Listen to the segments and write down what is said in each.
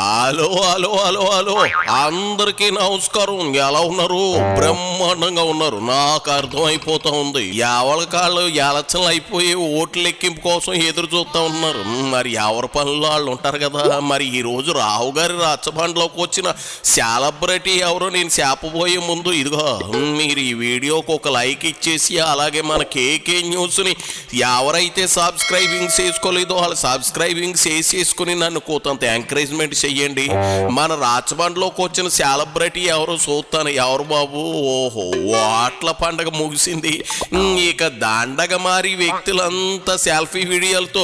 Hello hello hello hello అందరికీ నమస్కారం. ఎలా ఉన్నారు? బ్రహ్మాండంగా ఉన్నారు. నాకు అర్థం అయిపోతా ఉంది. ఎవరి కాళ్ళు ఎలక్షన్లు అయిపోయి ఓట్ల లెక్కింపు కోసం ఎదురు చూస్తా ఉన్నారు. మరి ఎవరి పనుల్లో వాళ్ళు ఉంటారు కదా. మరి ఈ రోజు రావు గారి రచ్చబండలోకి వచ్చిన సెలబ్రిటీ ఎవరో నేను చెప్పబోయే ముందు ఇదిగో మీరు ఈ వీడియోకి ఒక లైక్ ఇచ్చేసి అలాగే మన కేకే న్యూస్ని ఎవరైతే సబ్స్క్రైబింగ్ చేసుకోలేదో వాళ్ళు సబ్స్క్రైబింగ్ చేసేసుకుని నన్ను కోతంత ఎంకరేజ్మెంట్ చెయ్యండి. మన రాచబండలోకి వచ్చిన సెలబ్రిటీ ఎవరు చూస్తాను. ఎవరు బాబు? ఓహో, ఓట్ల పండగ ముగిసింది. ఇక దండగ మారి వ్యక్తులంతా సెల్ఫీ వీడియోలతో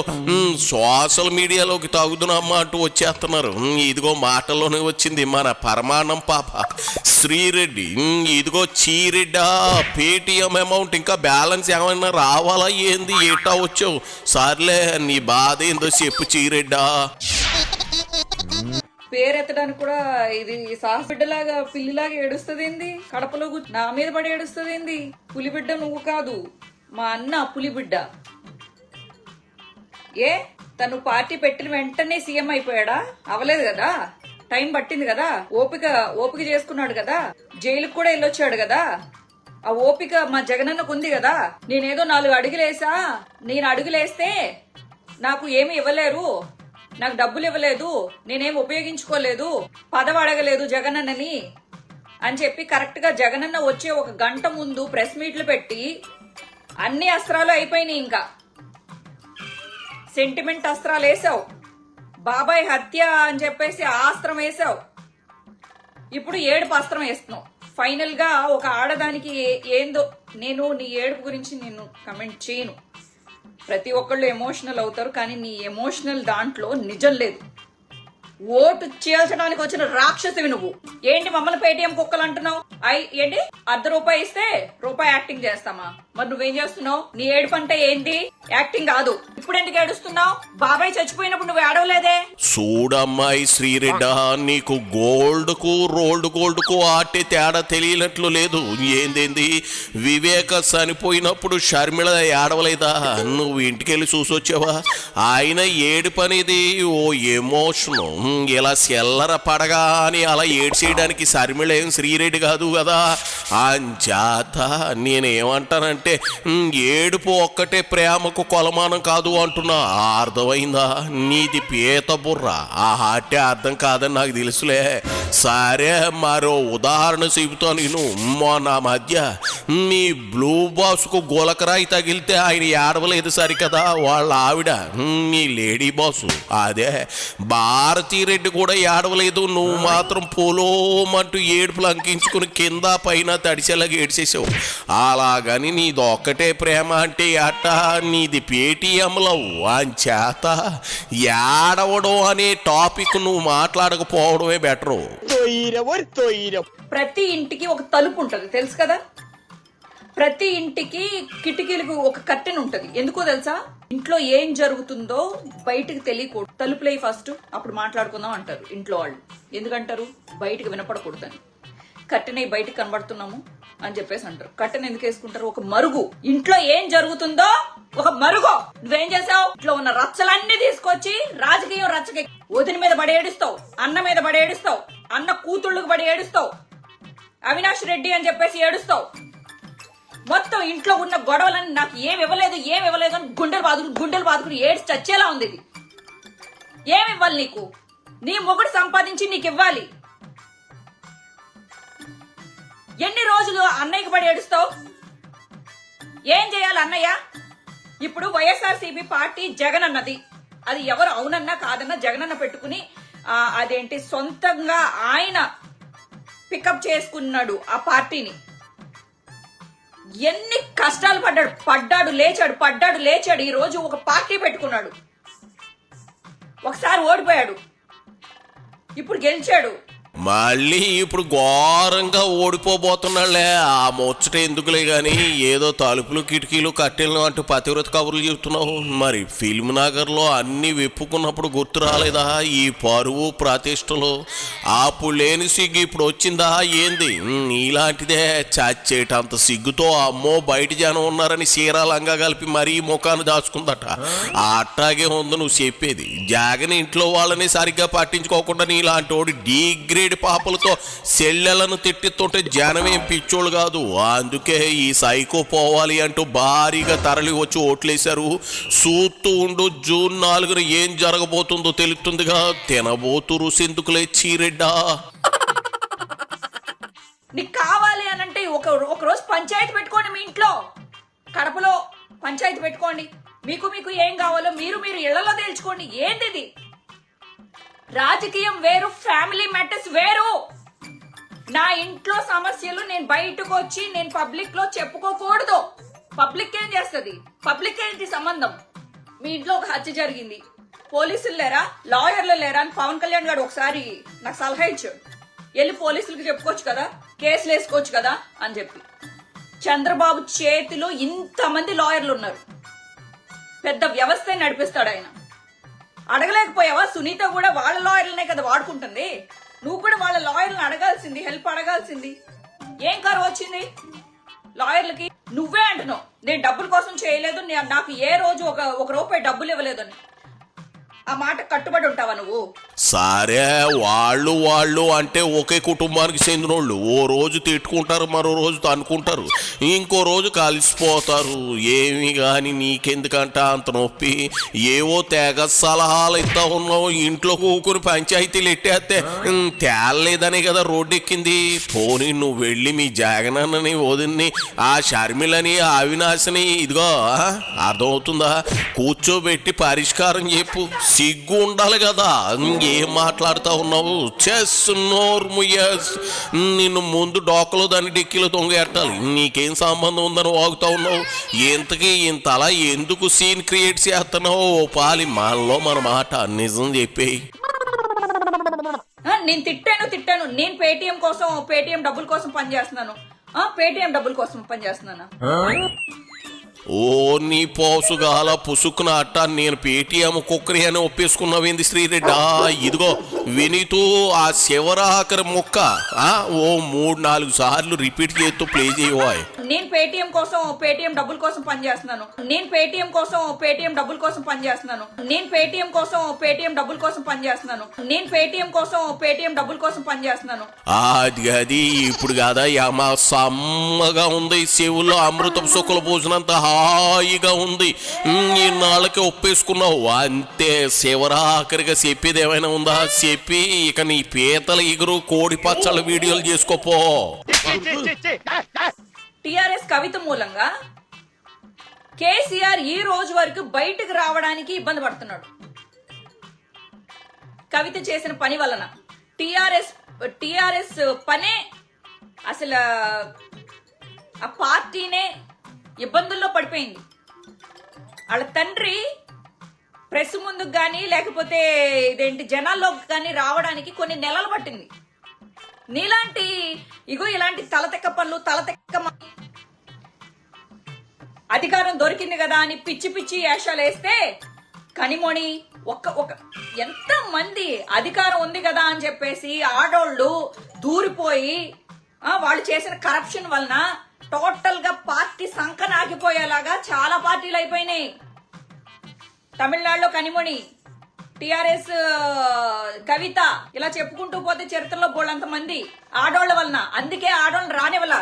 సోషల్ మీడియాలోకి తగుదునమ్మా అంటూ వచ్చేస్తున్నారు. ఇదిగో మాటల్లోనే వచ్చింది మన పరమాణం పాప శ్రీరెడ్డి. ఇదిగో చీరెడ్డా పేటిఎం అమౌంట్ ఇంకా బ్యాలెన్స్ ఏమైనా రావాలా ఏంది? ఏటా వచ్చావు? సర్లే నీ బాధ ఏందో చెప్పు చీరెడ్డా. పేరెత్తడానికి కూడా ఇది సాహబిడ్డలాగా పిల్లిలాగా ఏడుస్తుంది ఏంది? కడపలో నా మీద పడి ఏడుస్తుంది ఏంది? పులిబిడ్డ నువ్వు కాదు, మా అన్న పులిబిడ్డ. ఏ తను పార్టీ పెట్టిన వెంటనే సీఎం అయిపోయాడా? అవలేదు కదా, టైం పట్టింది కదా, ఓపిక చేసుకున్నాడు కదా, జైలుకు కూడా వెళ్ళొచ్చాడు కదా. ఆ ఓపిక మా జగనన్నకు ఉంది కదా. నేనేదో 4 అడుగులేసా, నేను అడుగులేస్తే నాకు ఏమి ఇవ్వలేరు, నాకు డబ్బులు ఇవ్వలేదు, నేనేం ఉపయోగించుకోలేదు, పదవి అడగలేదు జగనన్నని అని చెప్పి కరెక్ట్ గా జగనన్న వచ్చే 1 గంట ముందు ప్రెస్ మీట్లు పెట్టి అన్ని అస్త్రాలు అయిపోయినాయి. ఇంకా సెంటిమెంట్ అస్త్రాలు వేసావు, బాబాయ్ హత్య అని చెప్పేసి ఆస్త్రం వేసావు, ఇప్పుడు ఏడుపు అస్త్రం వేస్తున్నావు. ఫైనల్ గా ఒక ఆడదానికి ఏందో, నేను నీ ఏడుపు గురించి నేను కమెంట్ చేయను. ప్రతి ఒక్కళ్ళు ఎమోషనల్ అవుతారు, కానీ నీ ఎమోషనల్ దాంట్లో నిజం లేదు. ఓటు చేర్చడానికి వచ్చిన రాక్షసివి నువ్వు. ఏంటి మమ్మల్ని పేటిఎం కుక్కలు అంటున్నావు? ఏంటి ₹1 ఇస్తే రూపాయి యాక్టింగ్ చేస్తామా? మరి నువ్వేం చేస్తున్నావు? నీ ఏడుపు అంటే ఏంటి? యాక్టింగ్ కాదు. ఇప్పుడు ఎందుకు ఏడుస్తున్నావు? బాబాయ్ చచ్చిపోయినప్పుడు నువ్వు ఏడవలేదే? చూడమ్మాయి శ్రీరెడ్డ, నీకు గోల్డ్ కు రోల్డ్ గోల్డ్ కు ఆటే తేడా తెలియనట్లు లేదు. ఏందేంది వివేక చనిపోయినప్పుడు షర్మిళ ఏడవలేదా? నువ్వు ఇంటికెళ్ళి చూసొచ్చావా? ఆయన ఏడుపు అనేది ఓ ఎమోషను. ఇలా సెల్లర పడగా అని అలా ఏడ్చేయడానికి శర్మిళ ఏం శ్రీరెడ్డి కాదు కదా. అంచేత నేనేమంటానంటే ఏడుపు ఒక్కటే ప్రేమకు కొలమానం కాదు అంటున్నా. అర్థమైందా? నీది పీత బుర్ర, ఆ హాటే అర్థం కాదని నాకు తెలుసులే. సరే, మరో ఉదాహరణ చెబుతాను నేను. మొన్న మధ్య మీ బ్లూ బాస్కు గోలకరాయి తగిలితే ఆయన ఏడవలేదు సరికదా. వాళ్ళ ఆవిడ మీ లేడీ బాసు అదే భారతీరెడ్డి కూడా ఏడవలేదు. నువ్వు మాత్రం పోలోమంటూ ఏడుపులు అంకించుకుని కింద పైన తడిసేలాగా ఏడ్చేసావు. అలాగని నీది ఒక్కటే ప్రేమ అంటే అట్ట నీది పేటీఎంలో అంచేత ఏడవడం అనే టాపిక్ నువ్వు మాట్లాడకపోవడమే బెటరు. ప్రతి ఇంటికి ఒక తలుపు ఉంటది తెలుసు కదా. ప్రతి ఇంటికి కిటికీలకు ఒక కర్టెన్ ఉంటది. ఎందుకో తెలుసా? ఇంట్లో ఏం జరుగుతుందో బయటకు తెలియకూడదు. తలుపులే ఫస్ట్, అప్పుడు మాట్లాడుకుందాం అంటారు ఇంట్లో వాళ్ళు. ఎందుకంటారు? బయటకు వినపడకూడదని. కర్టెన్ అయి బయటకు కనబడుతున్నాము అని చెప్పేసి అంటారు. కర్టెన్ ఎందుకు వేసుకుంటారు? ఒక మరుగు. ఇంట్లో ఏం జరుగుతుందో ఒక మరుగు. నువ్వేం చేసావు? ఇంట్లో ఉన్న రచ్చలన్నీ తీసుకొచ్చి రాజకీయం రచ్చకి వదిన మీద పడి ఏడుస్తావు, అన్న మీద పడి ఏడుస్తావు, అన్న కూతుళ్ళకు పడి ఏడుస్తావు, అవినాష్ రెడ్డి అని చెప్పేసి ఏడుస్తావు. మొత్తం ఇంట్లో ఉన్న గొడవలని నాకు ఏమి ఇవ్వలేదు అని గుండెలు బాదుకుని ఏడ్చి చచ్చేలా ఉంది. ఇది ఏమి ఇవ్వాలి నీకు? నీ మొగుడు సంపాదించి నీకు ఇవ్వాలి. ఎన్ని రోజులు అన్నయ్యకి పడి ఏడుస్తావు? ఏం చేయాలి అన్నయ్య? ఇప్పుడు వైఎస్ఆర్సీపీ పార్టీ జగన్ అన్నది. అది ఎవరు అవునన్నా కాదన్నా జగనన్న పెట్టుకుని అదేంటి సొంతంగా ఆయన పికప్ చేసుకున్నాడు ఆ పార్టీని. ఎన్ని కష్టాలు పడ్డాడు లేచాడు. ఈ రోజు ఒక పార్టీ పెట్టుకున్నాడు. ఒకసారి ఓడిపోయాడు, ఇప్పుడు గెలిచాడు. మళ్ళీ ఇప్పుడు ఘోరంగా ఓడిపోబోతున్నాళ్లే. ఆ ముచ్చట ఎందుకులే గాని, ఏదో తలుపులు కిటికీలు కట్టెలను అంటూ పతివ్రత కబుర్లు చెప్తున్నావు. మరి ఫిల్మ్ నగర్లో అన్ని విప్పుకున్నప్పుడు గుర్తు రాలేదా ఈ పరువు ప్రతిష్టలు? అప్పుడు లేని సిగ్గు ఇప్పుడు వచ్చిందా ఏంది? ఇలాంటిదే చచ్చేటంత సిగ్గుతో అమ్మో బయట జనం ఉన్నారని చీరాలంగా కలిపి మరీ ముఖాన్ని దాచుకుందట. అట్టాగే ఉంది నువ్వు చెప్పేది. జగన్ ఇంట్లో వాళ్ళని సరిగ్గా పట్టించుకోకుండా నీలాంటి వాడు డిగ్రేడ్ పాపలతో సెల్లెలను తిట్టిస్తుంటే జనమేం పిచ్చోళ్ళు కాదు. అందుకే ఈ సైకో పోవాలి అంటూ భారీగా తరలి వచ్చి ఓట్లేశారు. చూస్తూ ఉండు, జూన్ 4న ఏం జరగబోతుందో తెలుస్తుందిగా. తినబోతురు సిందుకులే చీరెడ్డా. నీకు కావాలి అని అంటే ఒక రోజు పంచాయతీ పెట్టుకోండి. మీ ఇంట్లో కడపలో పంచాయతీ పెట్టుకోండి. మీకు ఏం కావాలో మీరు ఇళ్లలో తేల్చుకోండి. ఏంది ఇది? రాజకీయం వేరు, ఫ్యామిలీ మ్యాటర్స్ వేరు. నా ఇంట్లో సమస్యలు నేను బయటకు వచ్చి నేను పబ్లిక్ లో చెప్పుకోకూడదు. పబ్లిక్ ఏం చేస్తుంది? పబ్లిక్ ఏంటి సంబంధం? మీ ఇంట్లో ఒక హత్య జరిగింది, పోలీసులు లేరా, లాయర్లు లేరా అని పవన్ కళ్యాణ్ గారు ఒకసారి నాకు సలహా ఇచ్చాడు. వెళ్ళి పోలీసులకు చెప్పుకోవచ్చు కదా, కేసులు వేసుకోవచ్చు కదా అని చెప్పి. చంద్రబాబు చేతిలో ఇంతమంది లాయర్లు ఉన్నారు, పెద్ద వ్యవస్థ నడిపిస్తాడు ఆయన. అడగలేకపోయావా? సునీత కూడా వాళ్ళ లాయర్లనే కదా వాడుకుంటుంది. నువ్వు కూడా వాళ్ళ లాయర్లను అడగాల్సింది, హెల్ప్ అడగాల్సింది. ఏం కరువు వచ్చింది లాయర్లకి? నువ్వే అంటున్నావు నేను డబ్బుల కోసం చేయలేదు, నాకు ఏ రోజు ఒక రూపాయి డబ్బులు ఇవ్వలేదని. ఆ మాట కట్టుబడి ఉంటావా నువ్వు? సరే, వాళ్ళు అంటే ఒకే కుటుంబానికి చెందినోళ్ళు. ఓ రోజు తిట్టుకుంటారు, మరో రోజు తనుకుంటారు, ఇంకో రోజు కలిసిపోతారు. ఏమి గాని నీకెందుకంట అంత నొప్పి? ఏవో తెగ సలహాలు ఇస్తా ఉన్నావు. ఇంట్లో కూకుని పంచాయతీలు ఎట్టేస్తే తేలలేదనే కదా రోడ్డు ఎక్కింది. పోనీ నువ్వు వెళ్ళి మీ జగనన్నని, వదిన్ని, ఆ షర్మిలని, అవినాశని ఇదిగో అర్థమవుతుందా, కూర్చోబెట్టి పరిష్కారం చెప్పు. సిగ్గు ఉండాలి కదా. ఏం మాట్లాడుతా ఉన్నావు? నిన్ను ముందు డోకలో దాన్ని డిక్కీలో తొంగెట్టాలి. నీకేం సంబంధం ఉందని వాగుతా ఉన్నావు? ఇంతకీ ఇంతలా ఎందుకు సీన్ క్రియేట్ చేస్తున్నావు? పాలి మనలో మన మాట నిజం చెప్పేయి. నేను తిట్టాను. నేను పేటిఎం డబ్బుల కోసం పనిచేస్తున్నాను. పేటిఎం డబ్బుల కోసం పనిచేస్తున్నాను. ఓ నీ పోసుగాల పుసుకున అట్ట నేను పేటీఎం కుక్కరి అని ఒప్పేసుకున్నావేంది శ్రీరెడ్డా? ఇదిగో వినితూ ఆ శివరాకరి మొక్క ఓ 3-4 సార్లు రిపీట్ చేస్తూ ప్లే చేయవాయ్. నేను పేటిఎం డబ్బుల కోసం పనిచేస్తున్నాను. అది ఇప్పుడు కదా యమ సమ్మగా ఉంది. చెవుల్లో అమృతం సుఖల భోజనంత హాయిగా ఉంది. ఇన్నాళ్ళకి ఒప్పేసుకున్నావు అంతే. శివరాఖరిగా చెప్పేది ఏమైనా ఉందా? చెప్పి ఇక నీ పీతల ఎగురు కోడి పచ్చళ్ళ వీడియోలు చేసుకోపో. టిఆర్ఎస్ కవిత మూలంగా కేసీఆర్ ఈ రోజు వరకు బయటకు రావడానికి ఇబ్బంది పడుతున్నాడు. కవిత చేసిన పని వలన టిఆర్ఎస్ పనే అసలు ఆ పార్టీనే ఇబ్బందుల్లో పడిపోయింది. వాళ్ళ తండ్రి ప్రెస్ ముందుకు కానీ లేకపోతే ఇదేంటి జనాల్లోకి కానీ రావడానికి కొన్ని నెలలు పట్టింది. నీలాంటి ఇలాంటి తలతెక్క పనులు అధికారం దొరికింది కదా అని పిచ్చి వేషాలు వేస్తే కనిమొని ఎంత మంది అధికారం ఉంది కదా అని చెప్పేసి ఆడోళ్ళు దూరిపోయి వాళ్ళు చేసిన కరప్షన్ వలన టోటల్ గా పార్టీ సంకనాగిపోయేలాగా చాలా పార్టీలు అయిపోయినాయి. తమిళనాడులో కనిమొని, టిఆర్ఎస్ కవిత, ఇలా చెప్పుకుంటూ పోతే చరిత్రలో బోళ్ళంత మంది ఆడోళ్ల వలన. అందుకే ఆడోళ్ళని రానివ్వాల.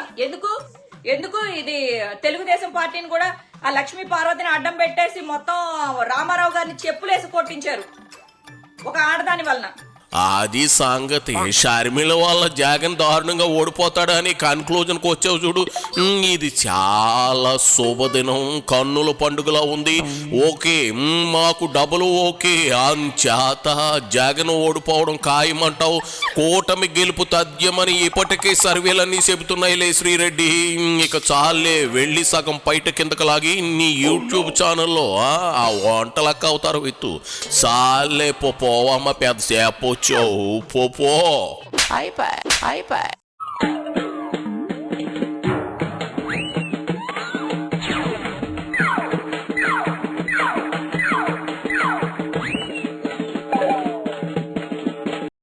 ఎందుకు ఇది తెలుగుదేశం పార్టీని కూడా ఆ లక్ష్మీ పార్వతిని అడ్డం పెట్టేసి మొత్తం రామారావు గారిని చెప్పులేసి కొట్టించారు ఒక ఆడదాని వలన. అది సంగతి. షర్మిల వాళ్ళ జగన్ దారుణంగా ఓడిపోతాడని కన్క్లూజన్కి వచ్చావు చూడు. ఇది చాలా శుభదినం, కన్నుల పండుగలా ఉంది. ఓకే, మాకు డబ్బులు ఓకే. అంచేత జగన్ ఓడిపోవడం ఖాయమంటావు. కూటమి గెలుపు తథ్యమని ఇప్పటికే సర్వేలన్నీ చెబుతున్నాయిలే శ్రీరెడ్డి. ఇక చాలే, వెళ్ళి సగం బయట కిందకు లాగి నీ యూట్యూబ్ ఛానల్లో ఆ వంటలక్క అవుతారు విత్తు. చాలే పోవమ్మ, పెద్ద సేపు వచ్చావు పో. అయిపోయి